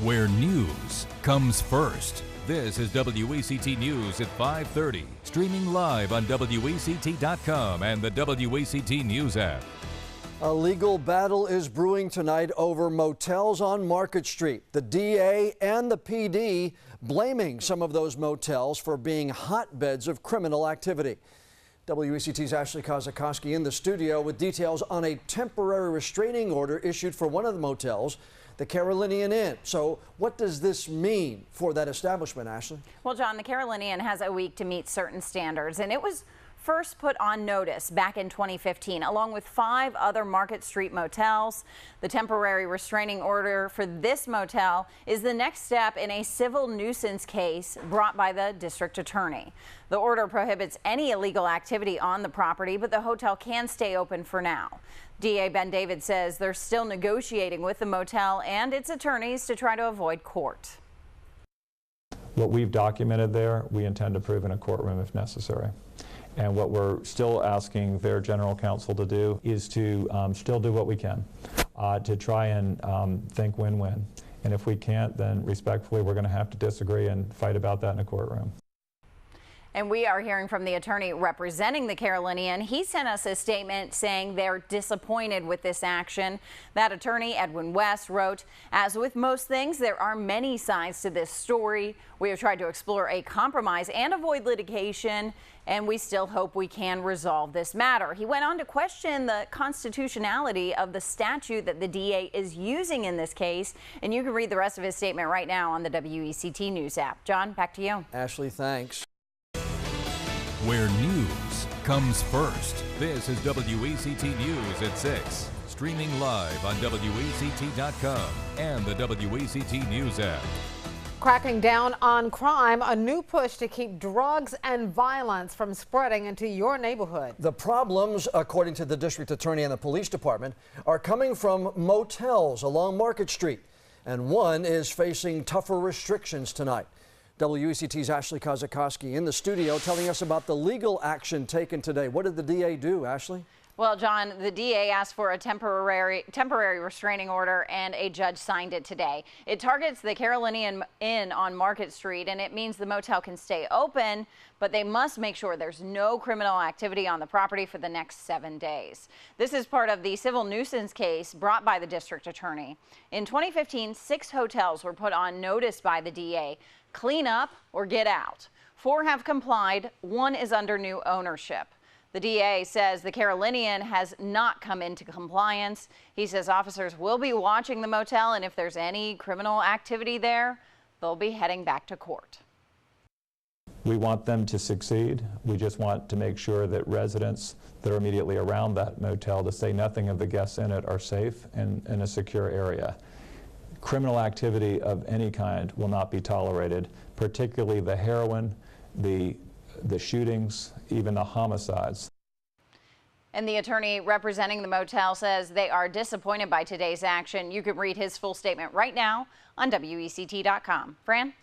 where news comes first. This is WECT News at 5:30, streaming live on WECT.com and the WECT News app. A legal battle is brewing tonight over motels on Market Street. The DA and the PD blaming some of those motels for being hotbeds of criminal activity. WECT's Ashley Kozakowski in the studio with details on a temporary restraining order issued for one of the motels, the Carolinian Inn. So what does this mean for that establishment, Ashley? Well, John, the Carolinian has a week to meet certain standards, and it was first put on notice back in 2015, along with 5 other Market Street motels. The temporary restraining order for this motel is the next step in a civil nuisance case brought by the district attorney. The order prohibits any illegal activity on the property, but the hotel can stay open for now. DA Ben David says they're still negotiating with the motel and its attorneys to try to avoid court. What we've documented there, we intend to prove in a courtroom if necessary. And what we're still asking their general counsel to do is to still do what we can to try and think win-win. And if we can't, then respectfully, we're going to have to disagree and fight about that in a courtroom. And we are hearing from the attorney representing the Carolinian. He sent us a statement saying they're disappointed with this action. That attorney, Edwin West, wrote, "As with most things, there are many sides to this story. We have tried to explore a compromise and avoid litigation, and we still hope we can resolve this matter." He went on to question the constitutionality of the statute that the DA is using in this case. And you can read the rest of his statement right now on the WECT News app. John, back to you. Ashley, thanks. Where news comes first. This is WECT News at 6, streaming live on WECT.com and the WECT News app. Cracking down on crime, a new push to keep drugs and violence from spreading into your neighborhood. The problems, according to the district attorney and the police department, are coming from motels along Market Street, and one is facing tougher restrictions tonight. WECT's Ashley Kozakowski in the studio telling us about the legal action taken today. What did the DA do, Ashley? Well, John, the DA asked for a temporary restraining order, and a judge signed it today. It targets the Carolinian Inn on Market Street, and it means the motel can stay open, but they must make sure there's no criminal activity on the property for the next 7 days. This is part of the civil nuisance case brought by the district attorney. In 2015, 6 hotels were put on notice by the DA. Clean up or get out. 4 have complied. 1 is under new ownership. The DA says the Carolinian has not come into compliance. He says officers will be watching the motel, and if there's any criminal activity there, they'll be heading back to court. We want them to succeed. We just want to make sure that residents that are immediately around that motel, to say nothing of the guests in it, are safe and in a secure area. Criminal activity of any kind will not be tolerated, particularly the heroin, the shootings, even the homicides. And the attorney representing the motel says they are disappointed by today's action. You can read his full statement right now on WECT.com. Fran?